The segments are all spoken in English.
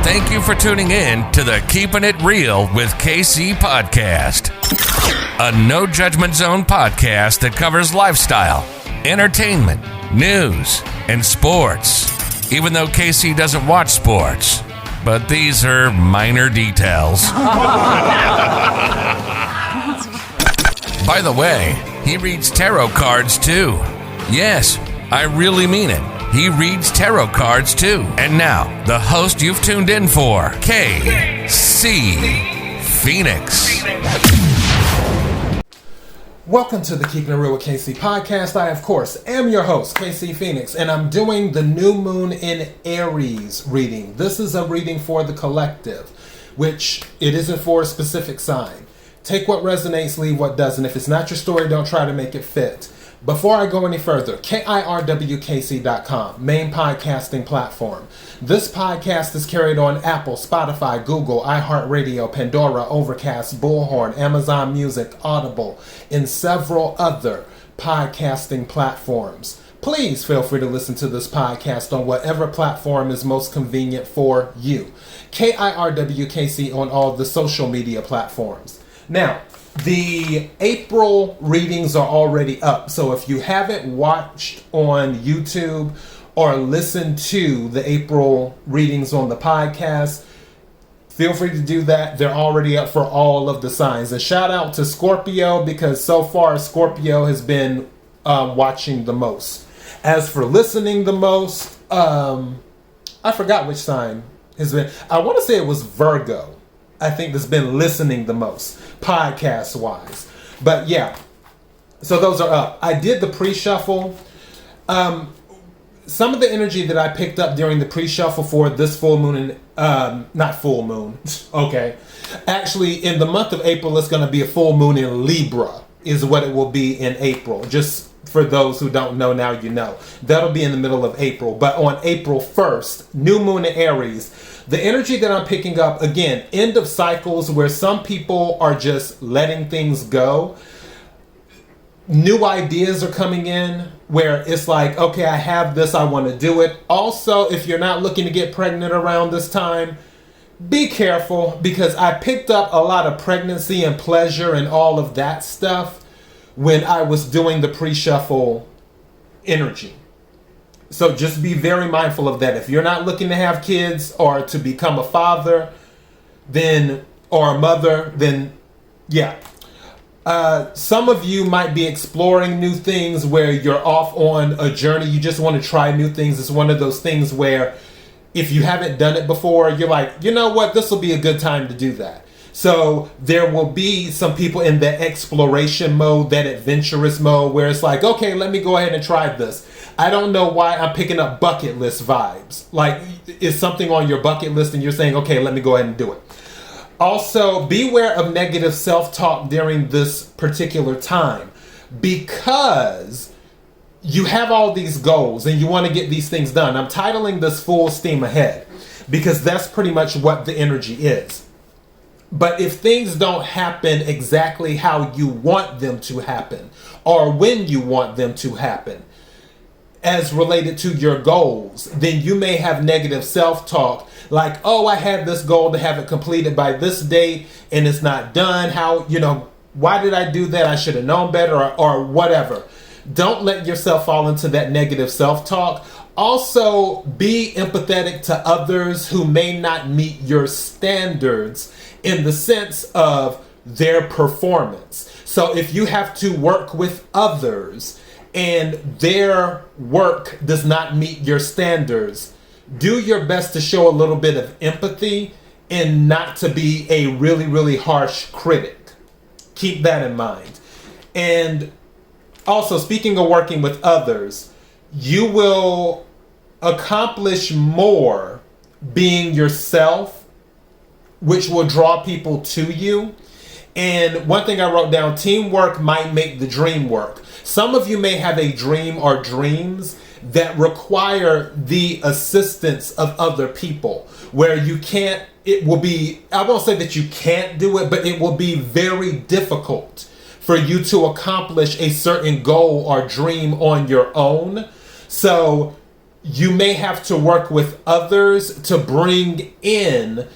Thank you for tuning in to the Keeping It Real with KC podcast, a no judgment zone podcast that covers lifestyle, entertainment, news, and sports. Even though KC doesn't watch sports, but these are minor details. By the way, he reads tarot cards too. Yes, I really mean it. He reads tarot cards too. And now, the host you've tuned in for, KC Phoenix. Welcome to the Keeping It Real with KC podcast. I, of course, am your host, KC Phoenix, and I'm doing the new moon in Aries reading. This is a reading for the collective, which it isn't for a specific sign. Take what resonates, leave what doesn't. If it's not your story, don't try to make it fit. Before I go any further, KIRWKC.com, main podcasting platform. This podcast is carried on Apple, Spotify, Google, iHeartRadio, Pandora, Overcast, Bullhorn, Amazon Music, Audible, and several other podcasting platforms. Please feel free to listen to this podcast on whatever platform is most convenient for you. KIRWKC on all the social media platforms. Now, the April readings are already up, so if you haven't watched on YouTube or listened to the April readings on the podcast, feel free to do that. They're already up for all of the signs. A shout out to Scorpio, because so far Scorpio has been watching the most. As for listening the most, I forgot which sign has been. I want to say it was Virgo. I think that's been listening the most, podcast-wise. But yeah, so those are up. I did the pre-shuffle. Some of the energy that I picked up during the pre-shuffle for this full moon, not full moon, okay. Actually, in the month of April, it's going to be a full moon in Libra, is what it will be in April. Just for those who don't know, now you know. That'll be in the middle of April. But on April 1st, new moon in Aries, the energy that I'm picking up, again, end of cycles where some people are just letting things go. New ideas are coming in where it's like, okay, I have this, I want to do it. Also, if you're not looking to get pregnant around this time, be careful, because I picked up a lot of pregnancy and pleasure and all of that stuff when I was doing the pre-shuffle energy. So just be very mindful of that. If you're not looking to have kids or to become a father, then, or a mother, then yeah. Some of you might be exploring new things where you're off on a journey. You just want to try new things. It's one of those things where if you haven't done it before, you're like, you know what, this will be a good time to do that. So there will be some people in that exploration mode, that adventurous mode, where it's like, okay, let me go ahead and try this. I don't know why I'm picking up bucket list vibes. Like, is something on your bucket list and you're saying, okay, let me go ahead and do it. Also, beware of negative self-talk during this particular time, because you have all these goals and you want to get these things done. I'm titling this Full Steam Ahead because that's pretty much what the energy is. But if things don't happen exactly how you want them to happen, or when you want them to happen, as related to your goals, then you may have negative self-talk like, oh, I had this goal to have it completed by this date and it's not done. How, why did I do that? I should have known better, or whatever. Don't let yourself fall into that negative self-talk. Also, be empathetic to others who may not meet your standards in the sense of their performance. So if you have to work with others and their work does not meet your standards, do your best to show a little bit of empathy and not to be a really, really harsh critic. Keep that in mind. And also, speaking of working with others, you will accomplish more being yourself, which will draw people to you. And one thing I wrote down, teamwork might make the dream work. Some of you may have a dream or dreams that require the assistance of other people, where you can't, it will be, I won't say that you can't do it, but it will be very difficult for you to accomplish a certain goal or dream on your own. So you may have to work with others to bring in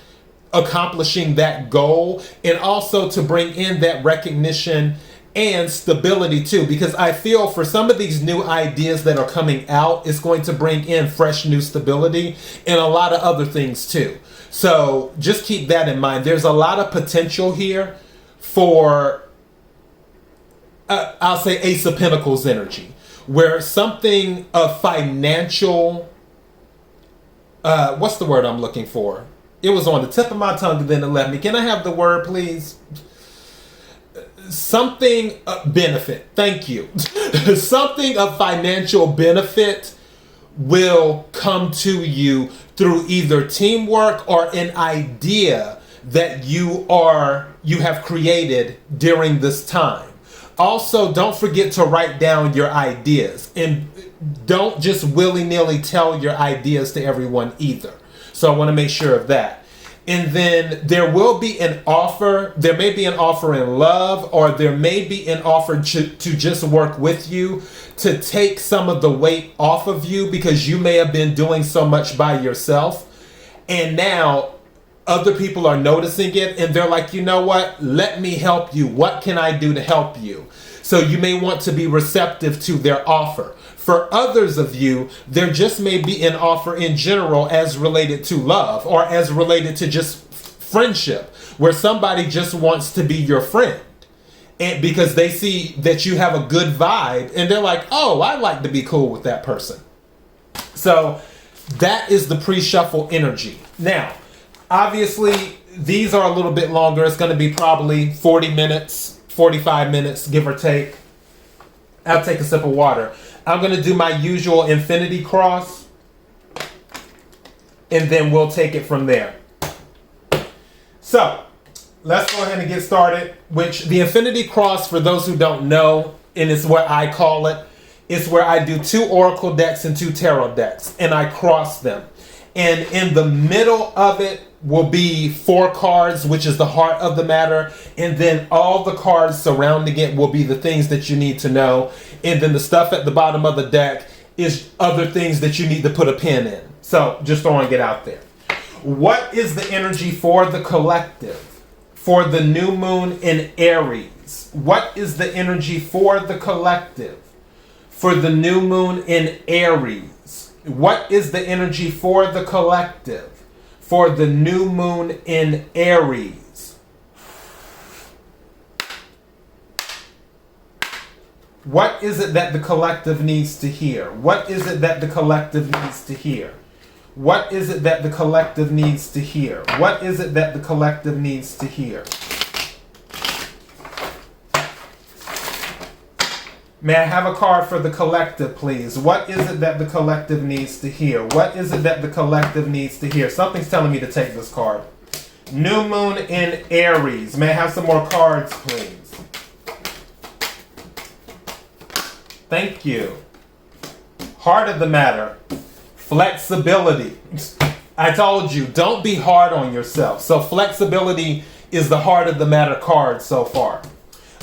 accomplishing that goal, and also to bring in that recognition and stability too, because I feel for some of these new ideas that are coming out, it's going to bring in fresh new stability and a lot of other things too. So just keep that in mind. There's a lot of potential here for I'll say Ace of Pentacles energy, where something of financial what's the word I'm looking for? It was on the tip of my tongue and then it left me. Can I have the word, please? Something benefit. Thank you. Something of financial benefit will come to you through either teamwork or an idea that you have created during this time. Also, don't forget to write down your ideas, and don't just willy-nilly tell your ideas to everyone either. So I want to make sure of that. And then there will be an offer. There may be an offer in love, or there may be an offer to just work with you to take some of the weight off of you, because you may have been doing so much by yourself. And now other people are noticing it and they're like, you know what? Let me help you. What can I do to help you? So you may want to be receptive to their offer. For others of you, there just may be an offer in general as related to love, or as related to just friendship, where somebody just wants to be your friend. And because they see that you have a good vibe and they're like, oh, I'd like to be cool with that person. So that is the pre-shuffle energy. Now, obviously, these are a little bit longer. It's going to be probably 40 minutes, 45 minutes, give or take. I'll take a sip of water. I'm going to do my usual infinity cross, and then we'll take it from there. So let's go ahead and get started. Which the infinity cross, for those who don't know, and it's what I call it, it's where I do 2 oracle decks and 2 tarot decks, and I cross them. And in the middle of it will be 4 cards, which is the heart of the matter. And then all the cards surrounding it will be the things that you need to know. And then the stuff at the bottom of the deck is other things that you need to put a pin in. So just throwing it out there. What is the energy for the collective? For the new moon in Aries. What is the energy for the collective? For the new moon in Aries. What is the energy for the collective? For the new moon in Aries. What is it that the collective needs to hear? What is it that the collective needs to hear? What is it that the collective needs to hear? What is it that the collective needs to hear? May I have a card for the collective, please? What is it that the collective needs to hear? What is it that the collective needs to hear? Something's telling me to take this card. New moon in Aries. May I have some more cards, please? Thank you. Heart of the matter. Flexibility. I told you, don't be hard on yourself. So flexibility is the heart of the matter card so far.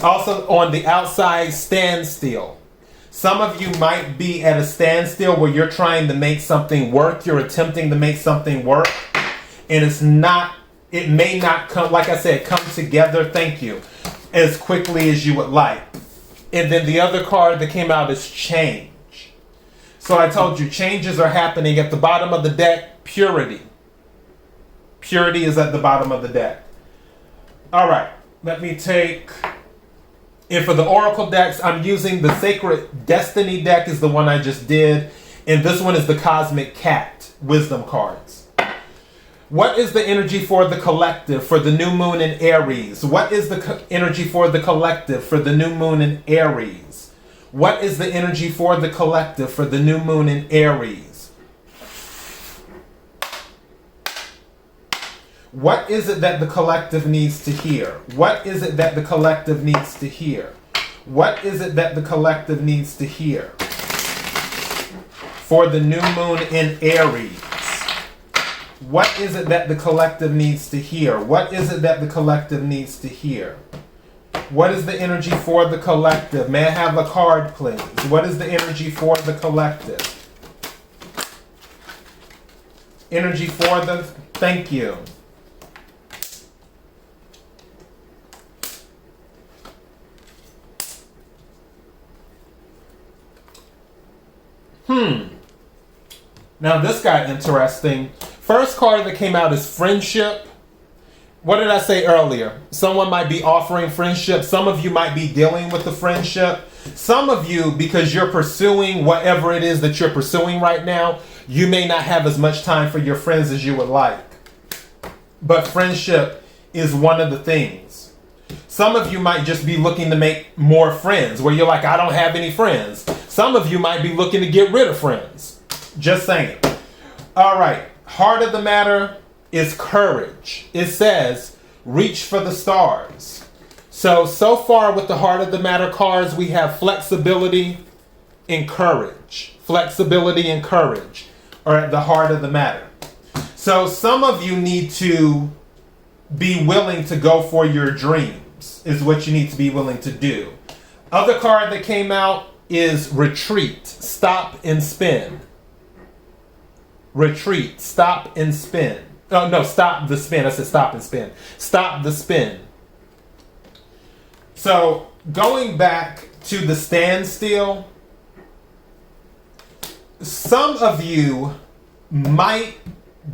Also on the outside, standstill. Some of you might be at a standstill where you're trying to make something work. You're attempting to make something work. And it may not come, like I said, come together, thank you, as quickly as you would like. And then the other card that came out is change. So I told you, changes are happening at the bottom of the deck. Purity. Purity is at the bottom of the deck. All right, let me take... And for the oracle decks, I'm using the Sacred Destiny deck, is the one I just did. And this one is the Cosmic Cat Wisdom cards. What is the energy for the collective for the new moon in Aries? What is the energy for the collective for the new moon in Aries? What is the energy for the collective for the new moon in Aries? What is it that the collective needs to hear? What is it that the collective needs to hear? What is it that the collective needs to hear? For the new moon in Aries. What is it that the collective needs to hear? What is it that the collective needs to hear? What is the energy for the collective? May I have a card, please? What is the energy for the collective? Energy for the, thank you. Now this got interesting. First card that came out is friendship. What did I say earlier? Someone might be offering friendship. Some of you might be dealing with the friendship. Some of you, because you're pursuing whatever it is that you're pursuing right now, you may not have as much time for your friends as you would like. But friendship is one of the things. Some of you might just be looking to make more friends, where you're like, I don't have any friends. Some of you might be looking to get rid of friends. Just saying. All right. Heart of the matter is courage. It says, reach for the stars. So far with the heart of the matter cards, we have flexibility and courage. Flexibility and courage are at the heart of the matter. So some of you need to be willing to go for your dreams, is what you need to be willing to do. Other card that came out is retreat. Stop and spin. Retreat. Stop and spin. Oh, no, stop the spin. I said stop and spin. Stop the spin. So, going back to the standstill, some of you might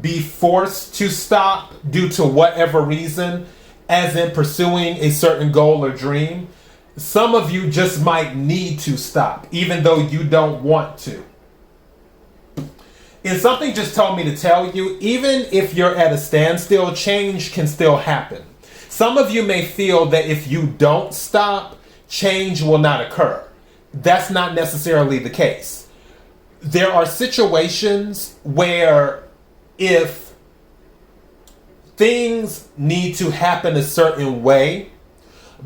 be forced to stop due to whatever reason, as in pursuing a certain goal or dream. Some of you just might need to stop, even though you don't want to. And something just told me to tell you, even if you're at a standstill, change can still happen. Some of you may feel that if you don't stop, change will not occur. That's not necessarily the case. There are situations where if things need to happen a certain way,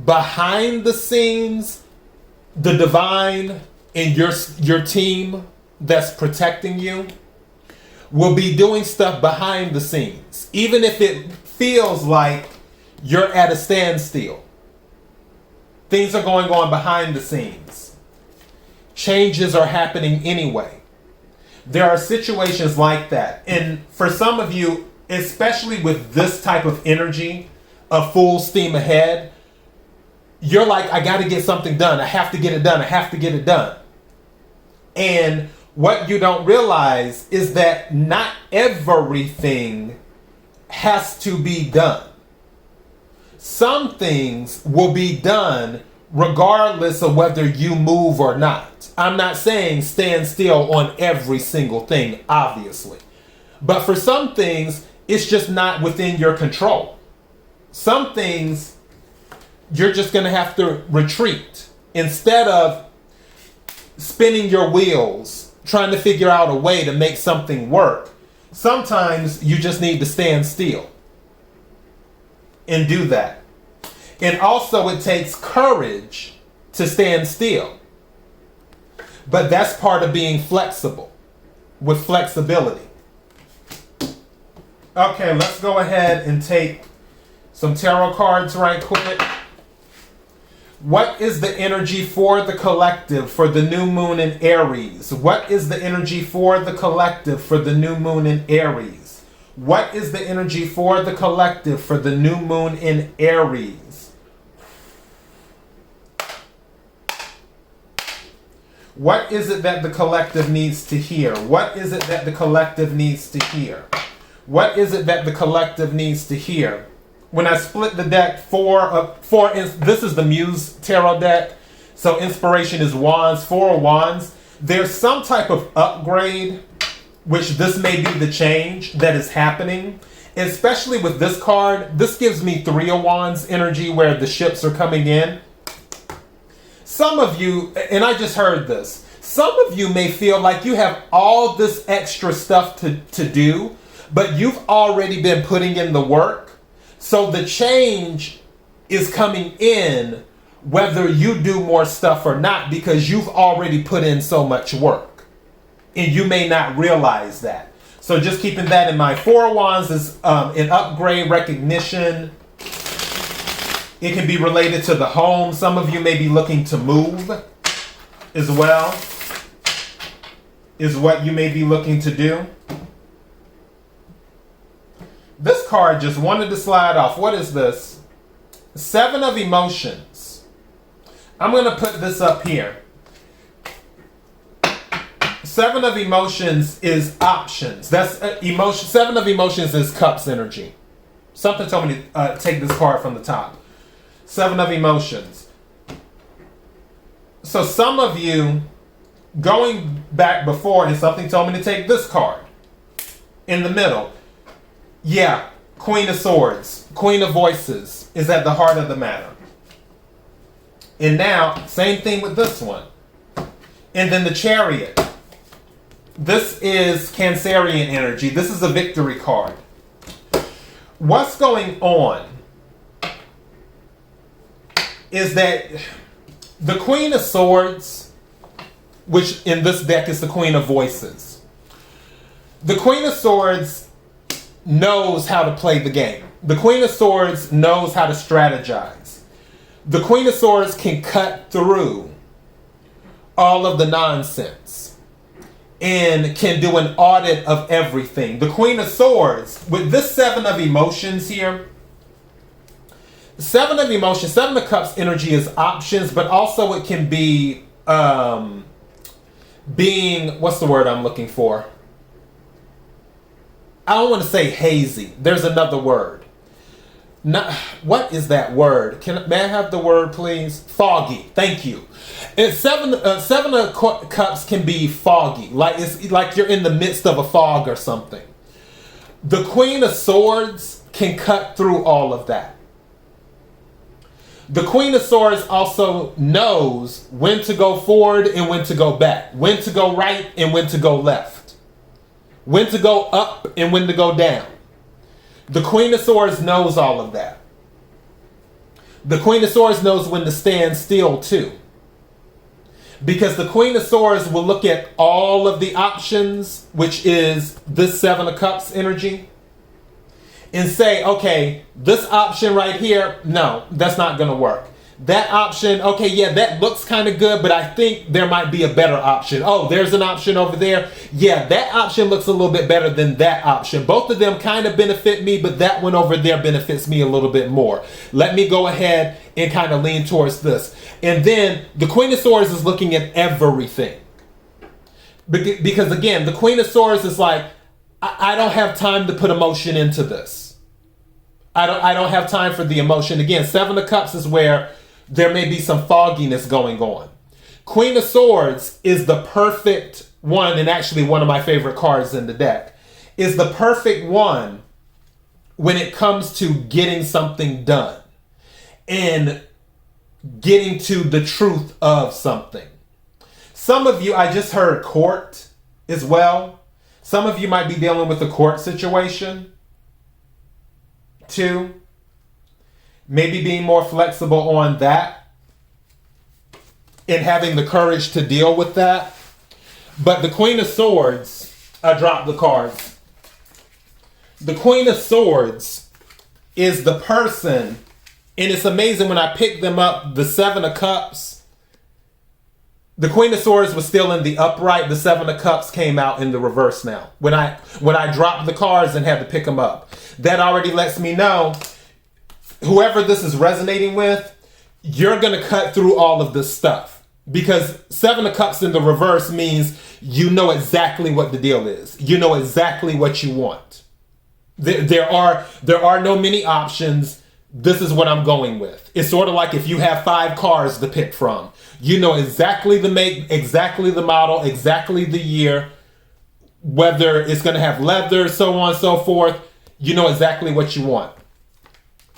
behind the scenes, the divine and your team that's protecting you will be doing stuff behind the scenes, even if it feels like you're at a standstill. Things are going on behind the scenes. Changes are happening anyway. There are situations like that. And for some of you, especially with this type of energy of full steam ahead, you're like, I got to get something done. I have to get it done. I have to get it done. And what you don't realize is that not everything has to be done. Some things will be done regardless of whether you move or not. I'm not saying stand still on every single thing, obviously. But for some things, it's just not within your control. Some things, you're just going to have to retreat. Instead of spinning your wheels, trying to figure out a way to make something work, sometimes you just need to stand still and do that. And also it takes courage to stand still. But that's part of being flexible, with flexibility. Okay, let's go ahead and take some tarot cards right quick. What is the energy for the collective for the new moon in Aries? What is the energy for the collective for the new moon in Aries? What is the energy for the collective for the new moon in Aries? What is it that the collective needs to hear? What is it that the collective needs to hear? What is it that the collective needs to hear? When I split the deck, this is the Muse Tarot deck. So inspiration is wands, 4 of wands. There's some type of upgrade, which this may be the change that is happening. Especially with this card, this gives me 3 of wands energy where the ships are coming in. Some of you, and I just heard this, some of you may feel like you have all this extra stuff to do, but you've already been putting in the work. So the change is coming in whether you do more stuff or not, because you've already put in so much work. And you may not realize that. So just keeping that in mind. 4 of wands is an upgrade, recognition. It can be related to the home. Some of you may be looking to move as well, is what you may be looking to do. This card just wanted to slide off. What is this? 7 of Emotions. I'm going to put this up here. 7 of Emotions is options. That's emotion. 7 of Emotions is Cups energy. Something told me to take this card from the top. 7 of Emotions. So some of you, going back before, and something told me to take this card. In the middle. Yeah, Queen of Swords, Queen of Voices is at the heart of the matter. And now, same thing with this one. And then the Chariot. This is Cancerian energy. This is a victory card. What's going on is that the Queen of Swords, which in this deck is the Queen of Voices. The Queen of Swords knows how to play the game. The Queen of Swords knows how to strategize. The Queen of Swords can cut through all of the nonsense and can do an audit of everything. The Queen of Swords, with this 7 of Emotions here, 7 of Emotions, 7 of Cups energy is options, but also it can be being, what's the word I'm looking for? I don't want to say hazy. There's another word. Not, what is that word? May I have the word, please? Foggy. Thank you. And 7 of Cups can be foggy, like it's like you're in the midst of a fog or something. The Queen of Swords can cut through all of that. The Queen of Swords also knows when to go forward and when to go back, when to go right and when to go left, when to go up and when to go down. The Queen of Swords knows all of that. The Queen of Swords knows when to stand still too. Because the Queen of Swords will look at all of the options, which is this 7 of Cups energy, and say, okay, this option right here, no, that's not going to work. That option, okay, yeah, that looks kind of good, but I think there might be a better option. Oh, there's an option over there. Yeah, that option looks a little bit better than that option. Both of them kind of benefit me, but that one over there benefits me a little bit more. Let me go ahead and kind of lean towards this. And then the Queen of Swords is looking at everything. Because again, the Queen of Swords is like, I don't have time to put emotion into this. I don't have time for the emotion. Again, 7 of Cups is where there may be some fogginess going on. Queen of Swords is the perfect one, and actually one of my favorite cards in the deck, is the perfect one when it comes to getting something done and getting to the truth of something. Some of you, I just heard court as well. Some of you might be dealing with a court situation too. Maybe being more flexible on that and having the courage to deal with that. But the Queen of Swords, I dropped the cards. The Queen of Swords is the person, and it's amazing when I pick them up, the 7 of Cups, the Queen of Swords was still in the upright, the 7 of Cups came out in the reverse now. When I dropped the cards and had to pick them up. That already lets me know, whoever this is resonating with, you're going to cut through all of this stuff. Because 7 of Cups in the reverse means you know exactly what the deal is. You know exactly what you want. There are no many options. This is what I'm going with. It's sort of like if you have 5 cars to pick from. You know exactly the make, exactly the model, exactly the year, whether it's going to have leather, so on and so forth. You know exactly what you want.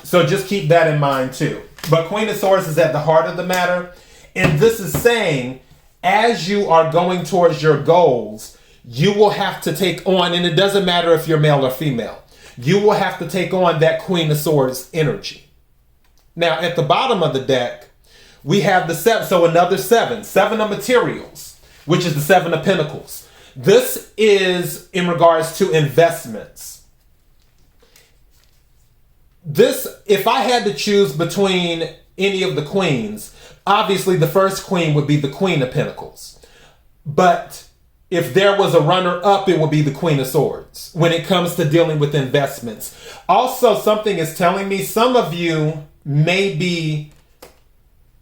So just keep that in mind too. But Queen of Swords is at the heart of the matter. And this is saying, as you are going towards your goals, you will have to take on, and it doesn't matter if you're male or female, you will have to take on that Queen of Swords energy. Now, at the bottom of the deck, we have the 7, so another 7 of materials, which is the 7 of Pentacles. This is in regards to investments. This, if I had to choose between any of the queens, obviously the first queen would be the Queen of Pentacles. But If there was a runner-up, it would be the Queen of Swords when it comes to dealing with investments. Also, something is telling me some of you may be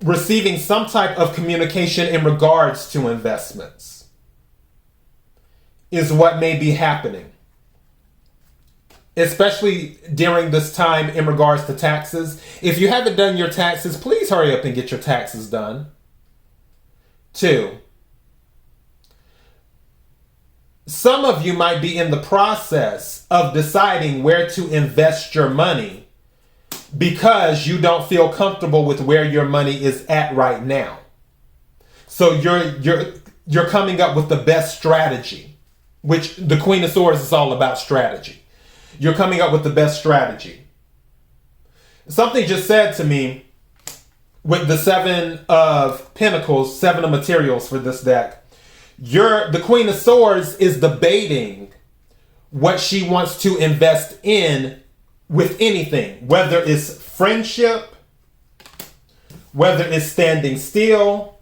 receiving some type of communication in regards to investments, is what may be happening. Especially during this time in regards to taxes. If you haven't done your taxes, please hurry up and get your taxes done. 2, some of you might be in the process of deciding where to invest your money because you don't feel comfortable with where your money is at right now. So you're coming up with the best strategy, which the Queen of Swords is all about strategy. You're coming up with the best strategy. Something just said to me with the 7 of Pentacles, 7 of materials for this deck. The Queen of Swords is debating what she wants to invest in with anything, whether it's friendship, whether it's standing still,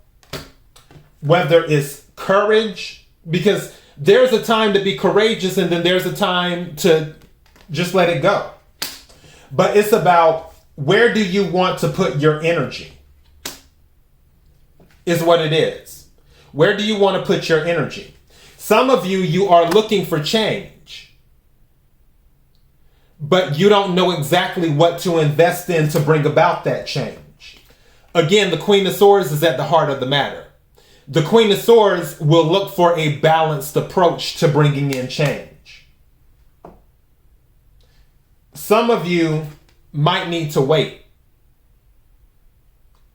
whether it's courage, because there's a time to be courageous and then there's a time to just let it go. But it's about where do you want to put your energy is what it is. Where do you want to put your energy? Some of you are looking for change, but you don't know exactly what to invest in to bring about that change. Again, the Queen of Swords is at the heart of the matter. The Queen of Swords will look for a balanced approach to bringing in change. Some of you might need to wait.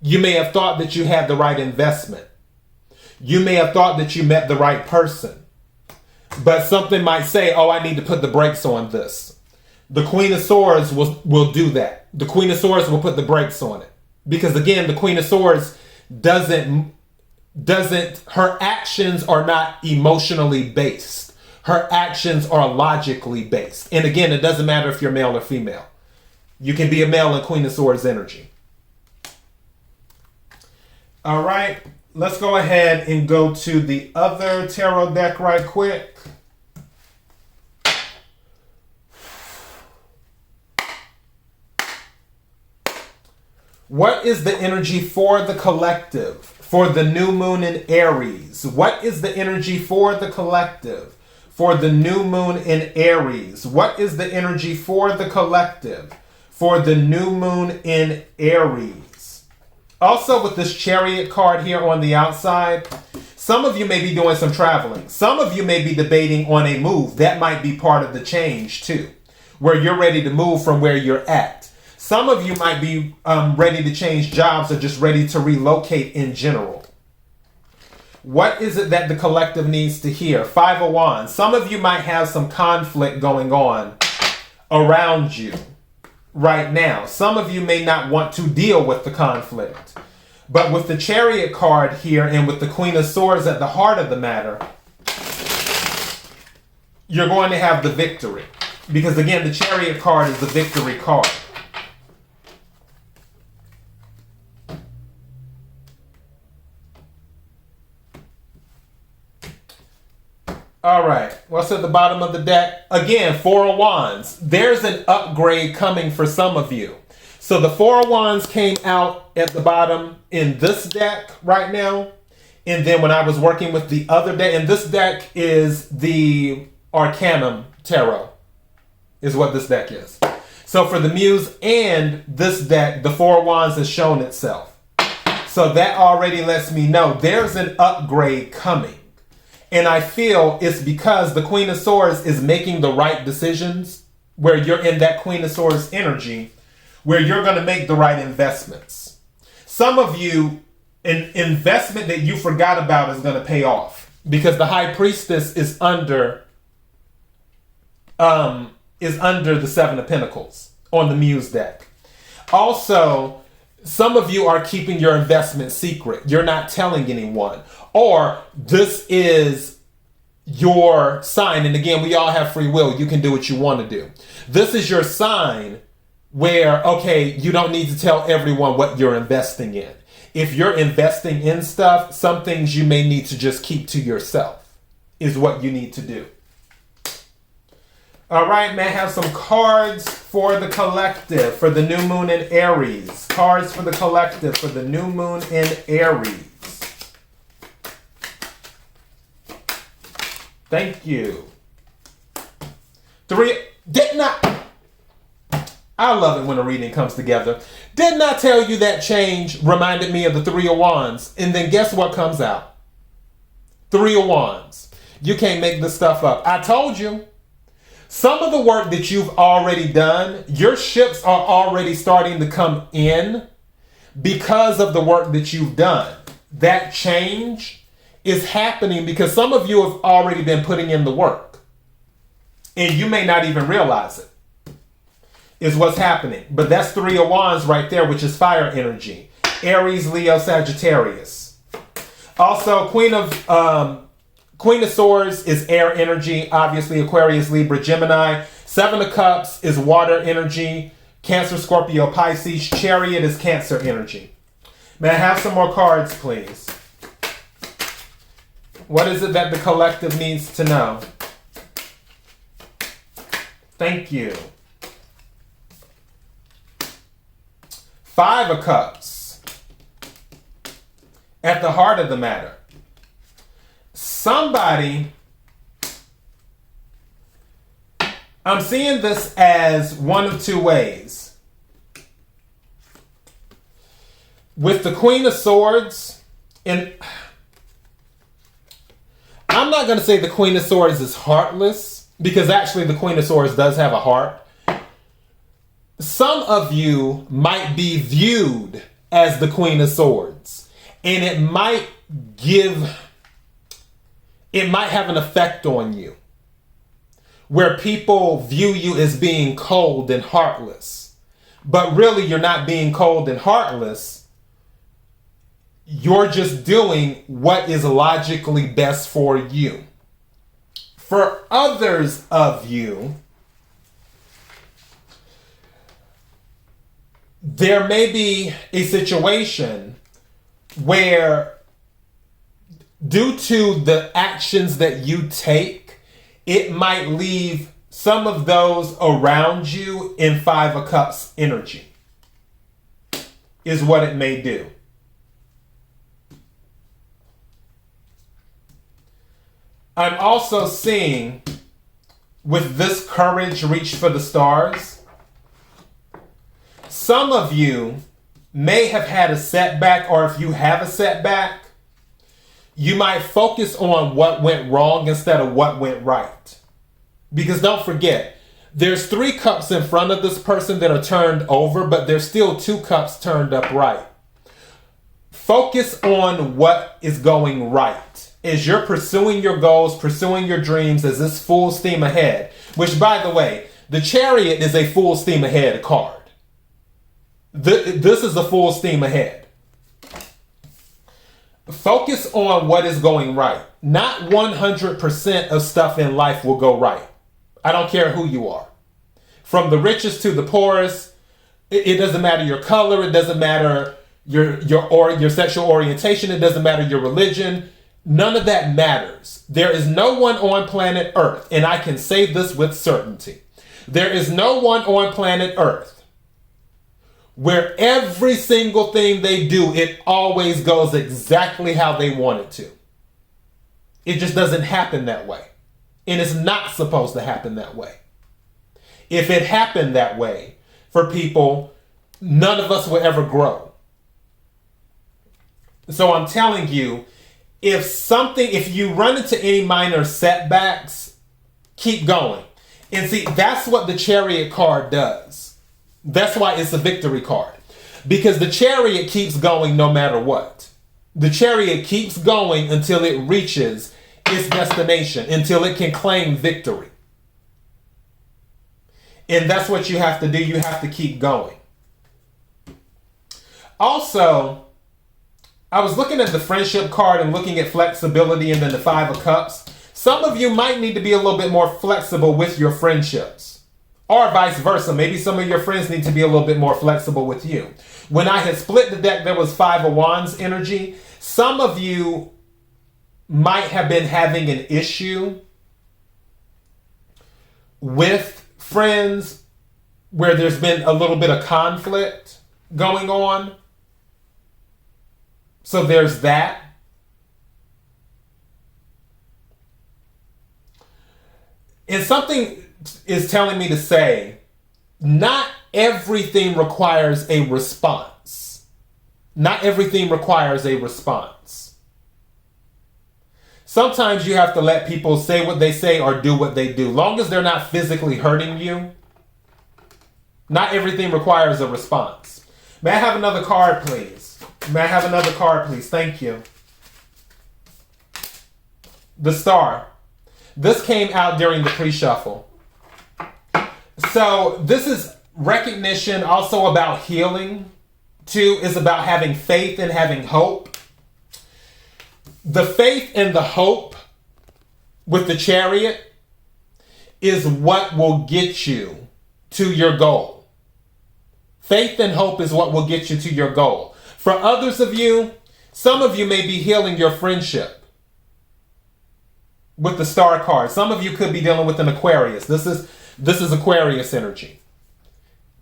You may have thought that you had the right investment. You may have thought that you met the right person. But something might say, oh, I need to put the brakes on this. The Queen of Swords will do that. The Queen of Swords will put the brakes on it. Because again, the Queen of Swords her actions are not emotionally based. Her actions are logically based. And again, it doesn't matter if you're male or female. You can be a male in Queen of Swords energy. All right, let's go ahead and go to the other tarot deck right quick. What is the energy for the collective, for the new moon in Aries? What is the energy for the collective, for the new moon in Aries? What is the energy for the collective, for the new moon in Aries? Also, with this Chariot card here on the outside, some of you may be doing some traveling. Some of you may be debating on a move. That might be part of the change too, where you're ready to move from where you're at. Some of you might be ready to change jobs or just ready to relocate in general. What is it that the collective needs to hear? 5 of Wands. Some of you might have some conflict going on around you right now. Some of you may not want to deal with the conflict. But with the Chariot card here and with the Queen of Swords at the heart of the matter, you're going to have the victory. Because again, the Chariot card is the victory card. All right, what's at the bottom of the deck? Again, 4 of Wands. There's an upgrade coming for some of you. So the 4 of Wands came out at the bottom in this deck right now. And then when I was working with the other deck, and this deck is the Arcanum Tarot, is what this deck is. So for the Muse and this deck, the 4 of Wands has shown itself. So that already lets me know there's an upgrade coming. And I feel it's because the Queen of Swords is making the right decisions, where you're in that Queen of Swords energy, where you're going to make the right investments. Some of you, an investment that you forgot about is going to pay off because the High Priestess is under the 7 of Pentacles on the Muse deck. Also, some of you are keeping your investment secret. You're not telling anyone. Or this is your sign. And again, we all have free will. You can do what you want to do. This is your sign where, okay, you don't need to tell everyone what you're investing in. If you're investing in stuff, some things you may need to just keep to yourself. is what you need to do. All right, may I have some cards for the collective for the new moon in Aries? Cards for the collective for the new moon in Aries. Thank you. I love it when a reading comes together. Didn't I tell you that change reminded me of the Three of Wands? And then guess what comes out? Three of Wands. You can't make this stuff up. I told you. Some of the work that you've already done, your ships are already starting to come in because of the work that you've done. That change is happening because some of you have already been putting in the work. And you may not even realize it. Is what's happening. But that's Three of Wands right there, which is fire energy. Aries, Leo, Sagittarius. Also, Queen of Swords is air energy. Obviously, Aquarius, Libra, Gemini. Seven of Cups is water energy. Cancer, Scorpio, Pisces. Chariot is Cancer energy. May I have some more cards, please? What is it that the collective needs to know? Thank you. Five of Cups. At the heart of the matter. Somebody, I'm seeing this as one of two ways. With the Queen of Swords, and I'm not going to say the Queen of Swords is heartless, because actually the Queen of Swords does have a heart. Some of you might be viewed as the Queen of Swords, and it might have an effect on you where people view you as being cold and heartless. But really, you're not being cold and heartless. You're just doing what is logically best for you. For others of you, there may be a situation where, due to the actions that you take, it might leave some of those around you in Five of Cups energy, is what it may do. I'm also seeing, with this courage, reach for the stars. Some of you may have had a setback, or if you have a setback, you might focus on what went wrong instead of what went right. Because don't forget, there's 3 cups in front of this person that are turned over, but there's still 2 cups turned upright. Focus on what is going right. As you're pursuing your goals, pursuing your dreams, as this full steam ahead, which, by the way, the Chariot is a full steam ahead card. This is a full steam ahead. Focus on what is going right. Not 100% of stuff in life will go right. I don't care who you are. From the richest to the poorest, it doesn't matter your color, it doesn't matter your sexual orientation, it doesn't matter your religion. None of that matters. There is no one on planet Earth, and I can say this with certainty. There is no one on planet Earth where every single thing they do, it always goes exactly how they want it to. It just doesn't happen that way. And it's not supposed to happen that way. If it happened that way for people, none of us will ever grow. So I'm telling you, if you run into any minor setbacks, keep going. And see, that's what the Chariot card does. That's why it's a victory card. Because the Chariot keeps going no matter what. The Chariot keeps going until it reaches its destination, until it can claim victory. And that's what you have to do. You have to keep going. Also, I was looking at the friendship card and looking at flexibility and then the 5 of Cups. Some of you might need to be a little bit more flexible with your friendships. Or vice versa. Maybe some of your friends need to be a little bit more flexible with you. When I had split the deck, there was 5 of Wands energy. Some of you might have been having an issue with friends where there's been a little bit of conflict going on. So there's that. And something is telling me to say, not everything requires a response. Not everything requires a response. Sometimes you have to let people say what they say or do what they do. Long as they're not physically hurting you, not everything requires a response. May I have another card, please? May I have another card, please? Thank you. The Star. This came out during the pre-shuffle. So this is recognition, also about healing. Too, is about having faith and having hope. The faith and the hope with the Chariot is what will get you to your goal. Faith and hope is what will get you to your goal. For others of you, some of you may be healing your friendship with the Star card. Some of you could be dealing with an Aquarius. This is Aquarius energy.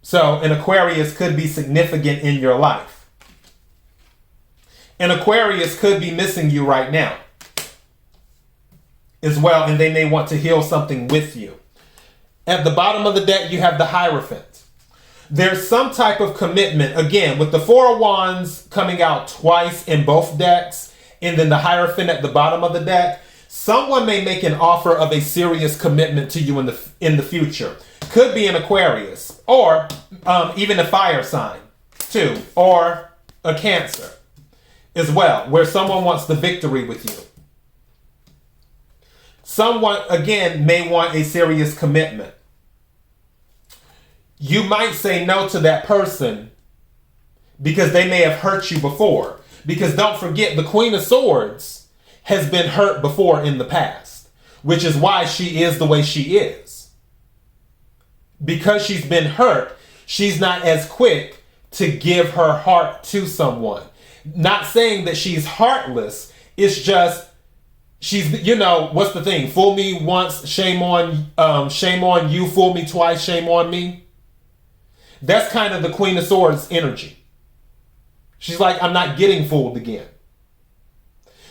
So an Aquarius could be significant in your life. An Aquarius could be missing you right now as well, and they may want to heal something with you. At the bottom of the deck, you have the Hierophant. There's some type of commitment, again, with the Four of Wands coming out twice in both decks, and then the Hierophant at the bottom of the deck. Someone may make an offer of a serious commitment to you in the future. Could be an Aquarius, or even a fire sign, too, or a Cancer as well, where someone wants the victory with you. Someone, again, may want a serious commitment. You might say no to that person because they may have hurt you before. Because don't forget, the Queen of Swords has been hurt before in the past, which is why she is the way she is. Because she's been hurt, she's not as quick to give her heart to someone. Not saying that she's heartless, it's just she's, what's the thing? Fool me once, shame on you. Fool me twice, shame on me. That's kind of the Queen of Swords energy. She's like, I'm not getting fooled again.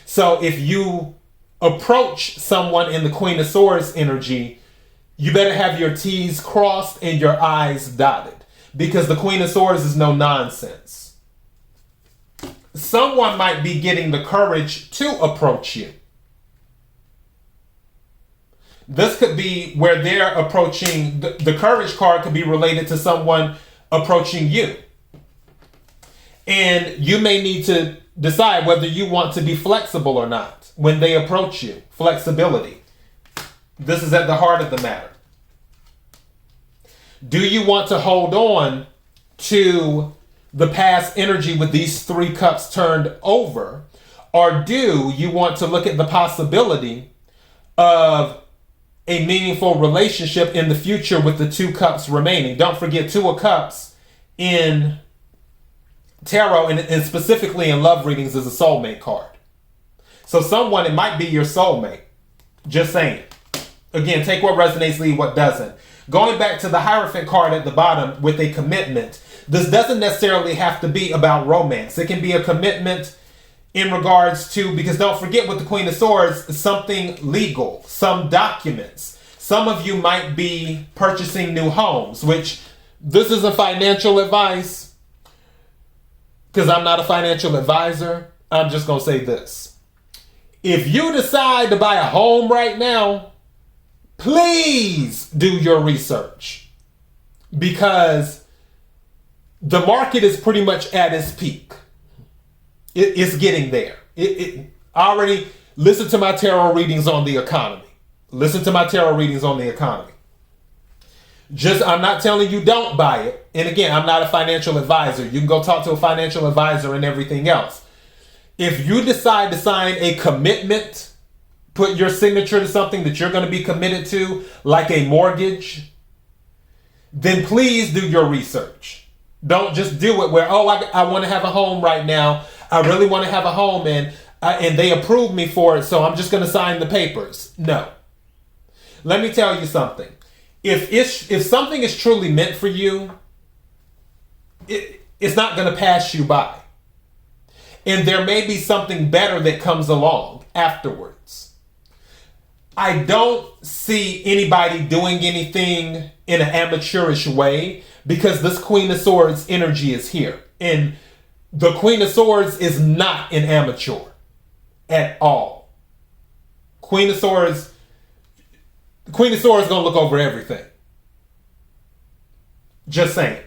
So if you approach someone in the Queen of Swords energy, you better have your T's crossed and your I's dotted, because the Queen of Swords is no nonsense. Someone might be getting the courage to approach you. This could be where they're approaching, the courage card could be related to someone approaching you. And you may need to decide whether you want to be flexible or not when they approach you. Flexibility. This is at the heart of the matter. Do you want to hold on to the past energy with these 3 cups turned over? Or do you want to look at the possibility of a meaningful relationship in the future with the 2 cups remaining? Don't forget, 2 of Cups in tarot and specifically in love readings is a soulmate card. So someone, it might be your soulmate. Just saying. Again, take what resonates, leave what doesn't. Going back to the Hierophant card at the bottom with a commitment. This doesn't necessarily have to be about romance. It can be a commitment in regards to, because don't forget with the Queen of Swords, something legal, some documents. Some of you might be purchasing new homes, which this isn't financial advice, because I'm not a financial advisor. I'm just going to say this. If you decide to buy a home right now, please do your research, because the market is pretty much at its peak. It's getting there. Already listen to my tarot readings on the economy. Listen to my tarot readings on the economy. I'm not telling you don't buy it. And again, I'm not a financial advisor. You can go talk to a financial advisor and everything else. If you decide to sign a commitment, put your signature to something that you're going to be committed to, like a mortgage, then please do your research. Don't just do it where, I want to have a home right now. I really want to have a home, and and they approved me for it, so I'm just going to sign the papers. No. Let me tell you something. If something is truly meant for you, it's not going to pass you by. And there may be something better that comes along afterwards. I don't see anybody doing anything in an amateurish way because this Queen of Swords energy is here. And the Queen of Swords is not an amateur at all. Queen of Swords is going to look over everything. Just saying.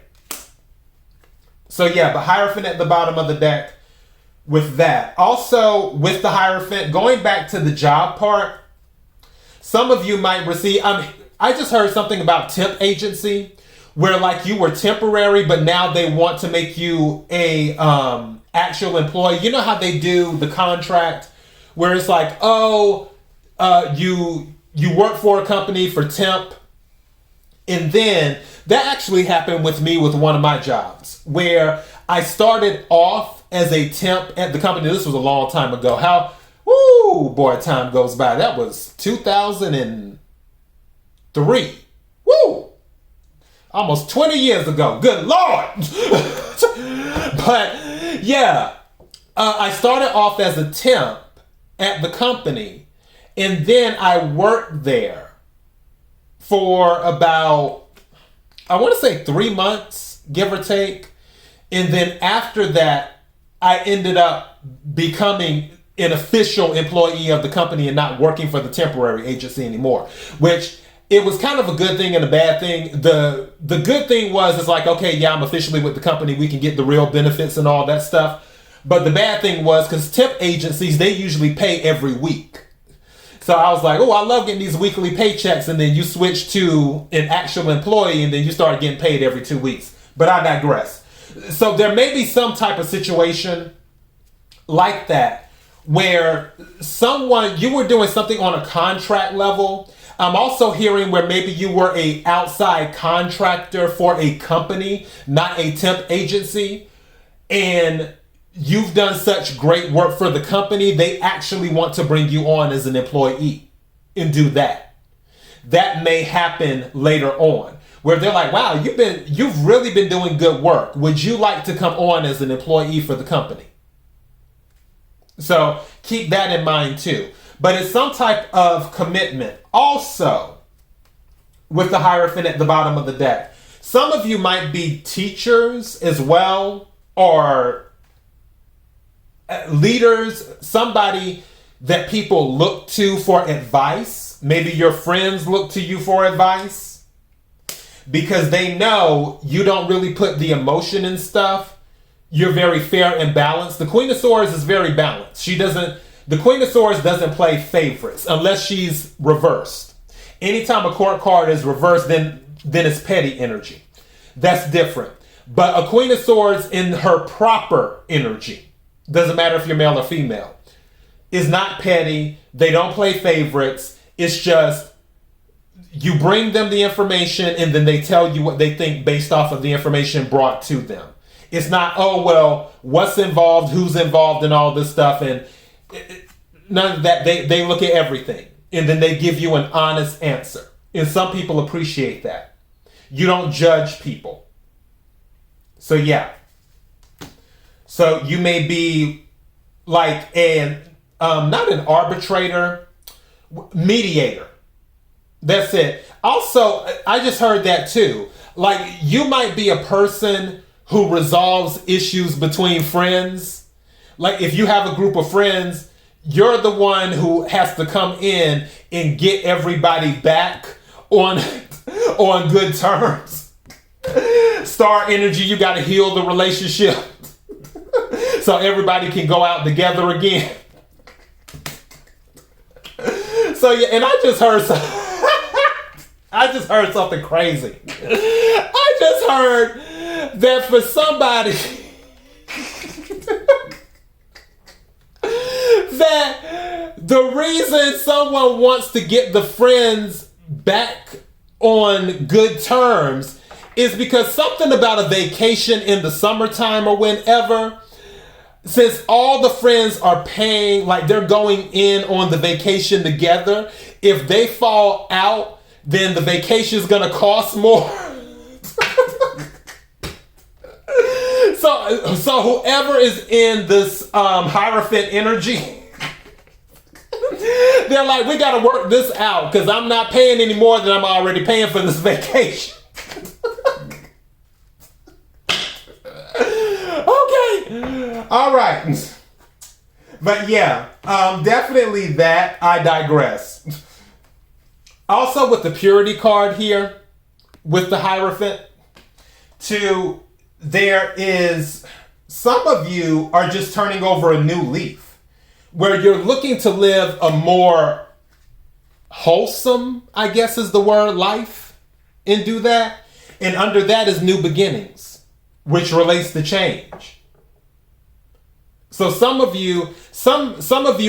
So yeah, the Hierophant at the bottom of the deck with that. Also, with the Hierophant, going back to the job part, some of you might receive, I just heard something about temp agency, where like you were temporary, but now they want to make you a actual employee. You know how they do the contract where it's like, you work for a company for temp. And then that actually happened with me with one of my jobs where I started off as a temp at the company. This was a long time ago. Time goes by. That was 2003. Woo! Almost 20 years ago. Good Lord! But yeah, I started off as a temp at the company, and then I worked there for about, I want to say 3 months, give or take. And then after that, I ended up becoming an official employee of the company and not working for the temporary agency anymore, which it was kind of a good thing and a bad thing. The good thing was, it's like, okay, yeah, I'm officially with the company. We can get the real benefits and all that stuff. But the bad thing was, because temp agencies, they usually pay every week. So I was like, I love getting these weekly paychecks. And then you switch to an actual employee and then you start getting paid every 2 weeks. But I digress. So there may be some type of situation like that where you were doing something on a contract level. I'm also hearing where maybe you were a outside contractor for a company, not a temp agency, and you've done such great work for the company, they actually want to bring you on as an employee and do that. That may happen later on, where they're like, wow, you've really been doing good work. Would you like to come on as an employee for the company? So keep that in mind too. But it's some type of commitment. Also, with the Hierophant at the bottom of the deck, some of you might be teachers as well, or leaders, somebody that people look to for advice. Maybe your friends look to you for advice because they know you don't really put the emotion in stuff. You're very fair and balanced. The Queen of Swords is very balanced. The Queen of Swords doesn't play favorites unless she's reversed. Anytime a court card is reversed, then it's petty energy. That's different. But a Queen of Swords in her proper energy, doesn't matter if you're male or female, is not petty. They don't play favorites. It's just you bring them the information and then they tell you what they think based off of the information brought to them. It's not, what's involved, who's involved, and all this stuff. And none of that. They look at everything and then they give you an honest answer. And some people appreciate that. You don't judge people. So yeah. So you may be like not an arbitrator, mediator. That's it. Also, I just heard that too. Like you might be a person who resolves issues between friends. Like if you have a group of friends, you're the one who has to come in and get everybody back on good terms. Star energy, you got to heal the relationship so everybody can go out together again. So yeah, and I just heard something crazy. I just heard that for somebody that the reason someone wants to get the friends back on good terms is because something about a vacation in the summertime or whenever, since all the friends are paying, like they're going in on the vacation together, if they fall out, then the vacation is going to cost more. So whoever is in this Hierophant energy, they're like, we got to work this out because I'm not paying any more than I'm already paying for this vacation. Okay. All right. But yeah, definitely that. I digress. Also with the Purity card here, with the Hierophant, there is, some of you are just turning over a new leaf, where you're looking to live a more wholesome, I guess is the word, life, and do that. And under that is new beginnings, which relates to change. So some of you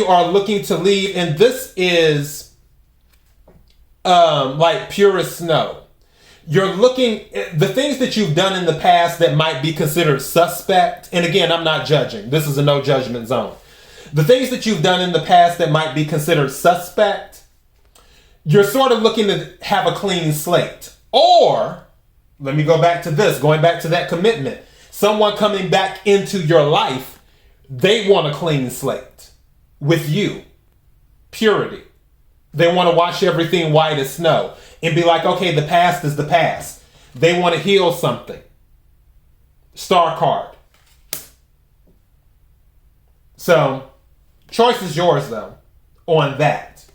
are looking to leave, and this is like pure as snow. You're looking at the things that you've done in the past that might be considered suspect. And again, I'm not judging. This is a no judgment zone. The things that you've done in the past that might be considered suspect, you're sort of looking to have a clean slate. Or, let me go back to this, going back to that commitment. Someone coming back into your life, they want a clean slate with you. Purity. They want to wash everything white as snow and be like, okay, the past is the past. They want to heal something. Star card. So, choice is yours though on that.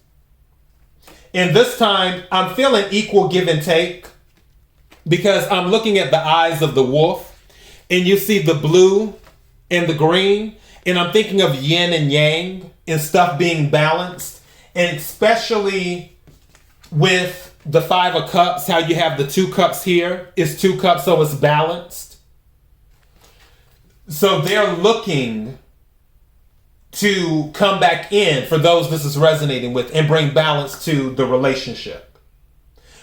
And this time, I'm feeling equal give and take because I'm looking at the eyes of the wolf and you see the blue and the green, and I'm thinking of yin and yang and stuff being balanced. And especially with the 5 of Cups, how you have the 2 cups here is 2 cups, so it's balanced. So they're looking to come back in, for those this is resonating with, and bring balance to the relationship.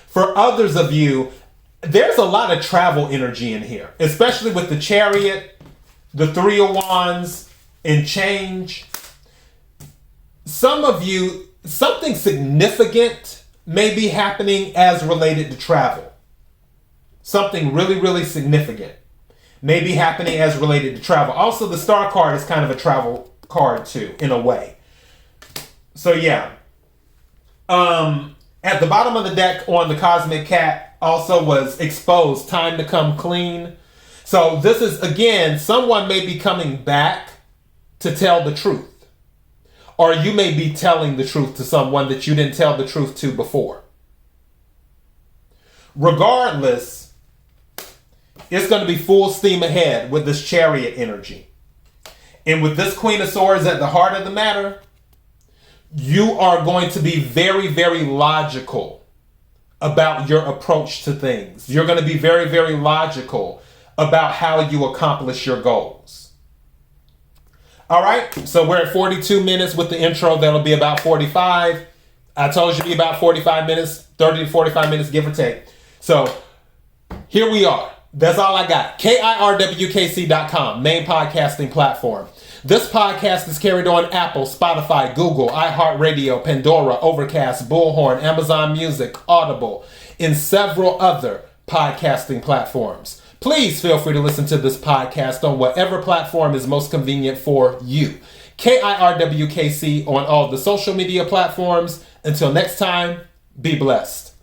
For others of you, there's a lot of travel energy in here, especially with the Chariot, the 3 of Wands, and change. Some of you, something significant may be happening as related to travel. Something really, really significant may be happening as related to travel. Also, the Star card is kind of a travel card too, in a way. So yeah. At the bottom of the deck on the Cosmic Cat also was exposed, time to come clean. So this is, again, someone may be coming back to tell the truth. Or you may be telling the truth to someone that you didn't tell the truth to before. Regardless, it's going to be full steam ahead with this Chariot energy. And with this Queen of Swords at the heart of the matter, you are going to be very, very logical about your approach to things. You're going to be very, very logical about how you accomplish your goals. All right, so we're at 42 minutes with the intro. That'll be about 45. I told you to be about 45 minutes, 30 to 45 minutes, give or take. So here we are. That's all I got. KIRWKC.com, main podcasting platform. This podcast is carried on Apple, Spotify, Google, iHeartRadio, Pandora, Overcast, Bullhorn, Amazon Music, Audible, and several other podcasting platforms. Please feel free to listen to this podcast on whatever platform is most convenient for you. KIRWKC on all the social media platforms. Until next time, be blessed.